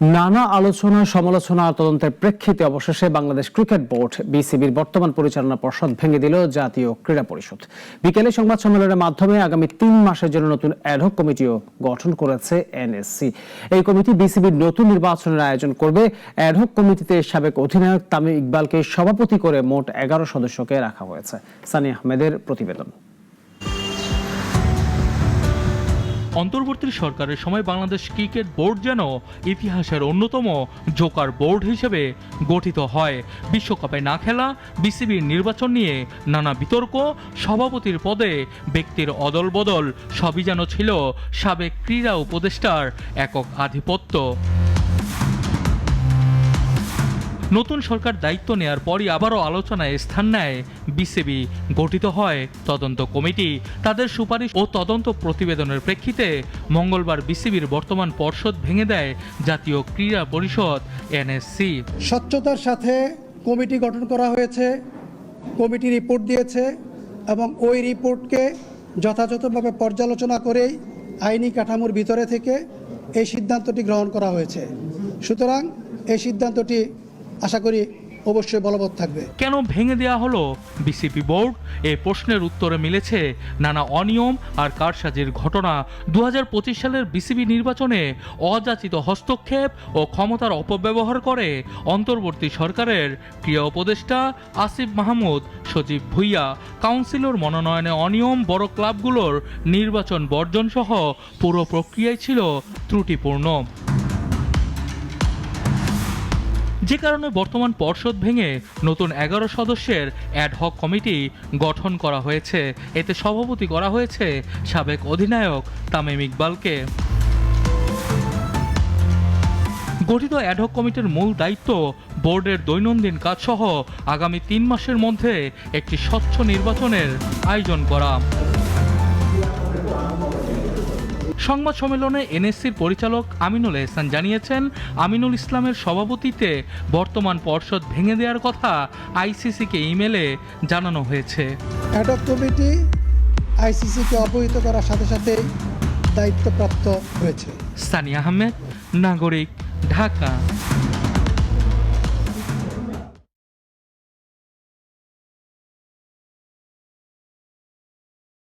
নানা আলোচনা সমালোচনা আর তদন্তের প্রেক্ষিতে অবশেষে বাংলাদেশ ক্রিকেট বোর্ড বিসিবির বর্তমান পরিচালনা পর্ষদ ভেঙে দিল জাতীয় ক্রীড়া পরিষদ। বিকেলে সংবাদ সম্মেলনের মাধ্যমে আগামী 3 মাসের জন্য নতুন অ্যাডহক কমিটিও গঠন করেছে এনএসসি। এই কমিটি বিসিবির নতুন নির্বাচনের আয়োজন করবে। অ্যাডহক কমিটিতে সাবেক অধিনায়ক তামিম ইকবালকে সভাপতি করে মোট 11 সদস্যকে রাখা হয়েছে। সানি আহমেদের প্রতিবেদন। অন্তর্বর্তী সরকারের সময় বাংলাদেশ ক্রিকেট বোর্ড যেন ইতিহাসের অন্যতম জোকার বোর্ড হিসেবে গঠিত হয়। বিশ্বকাপে না খেলা, বিসিবির নির্বাচন নিয়ে নানা বিতর্ক, সভাপতির পদে ব্যক্তির অদল বদল সবই যেন ছিল সাবেক ক্রীড়া উপদেষ্টার একক আধিপত্য। নতুন সরকার দায়িত্ব নেয়ার পরই আবারও আলোচনায় স্থান নেয় বিসিবি। গঠিত হয় তদন্ত কমিটি। তাদের সুপারিশ ও তদন্ত প্রতিবেদনের প্রেক্ষিতে মঙ্গলবার বিসিবির বর্তমান পর্ষদ ভেঙে দেয় জাতীয় ক্রীড়া পরিষদ এনএসসি। স্বচ্ছতার সাথে কমিটি গঠন করা হয়েছে, কমিটি রিপোর্ট দিয়েছে এবং ওই রিপোর্টকে যথাযথভাবে পর্যালোচনা করেই আইনি কাঠামোর ভিতরে থেকে এই সিদ্ধান্তটি গ্রহণ করা হয়েছে। সুতরাং এই সিদ্ধান্তটি আশা করি অবশ্যই বলবৎ থাকবে। কেন ভেঙে দেওয়া হলো বিসিবি বোর্ড? এই প্রশ্নের উত্তরে মিলেছে নানা অনিয়ম আর কারসাজির ঘটনা। 2025 সালের বিসিবি নির্বাচনে অযাচিত হস্তক্ষেপ ও ক্ষমতার অপব্যবহার করে অন্তর্বর্তী সরকারের ক্রীড়া উপদেষ্টা আসিফ মাহমুদ সজীব ভুইয়া। কাউন্সিলর মনোনয়নে অনিয়ম, বড় ক্লাবগুলোর নির্বাচন বর্জন সহ পুরো প্রক্রিয়াই ছিল ত্রুটিপূর্ণ, যে কারণে বর্তমান পর্ষদ ভেঙে নতুন 11 সদস্যের অ্যাডহক কমিটি গঠন করা হয়েছে। এতে সভাপতি করা হয়েছে সাবেক অধিনায়ক তামিম ইকবালকে। গঠিত অ্যাডহক কমিটির মূল দায়িত্ব বোর্ডের দৈনন্দিন কাজসহ আগামী 3 মাসের মধ্যে একটি স্বচ্ছ নির্বাচনের আয়োজন করা। সংবাদ সম্মেলনে এনএসসির পরিচালক আমিনুল এহসান জানিয়েছেন, আমিনুল ইসলামের সভাপতিত্বে বর্তমান পর্ষদ ভেঙে দেওয়ার কথা আইসিসিকে ইমেলে জানানো হয়েছে। অ্যাডহক কমিটি আইসিসিকে অবহিত করার সাথে সাথেই দায়িত্বপ্রাপ্ত হয়েছে। সানি আহমেদ, নাগরিক, ঢাকা।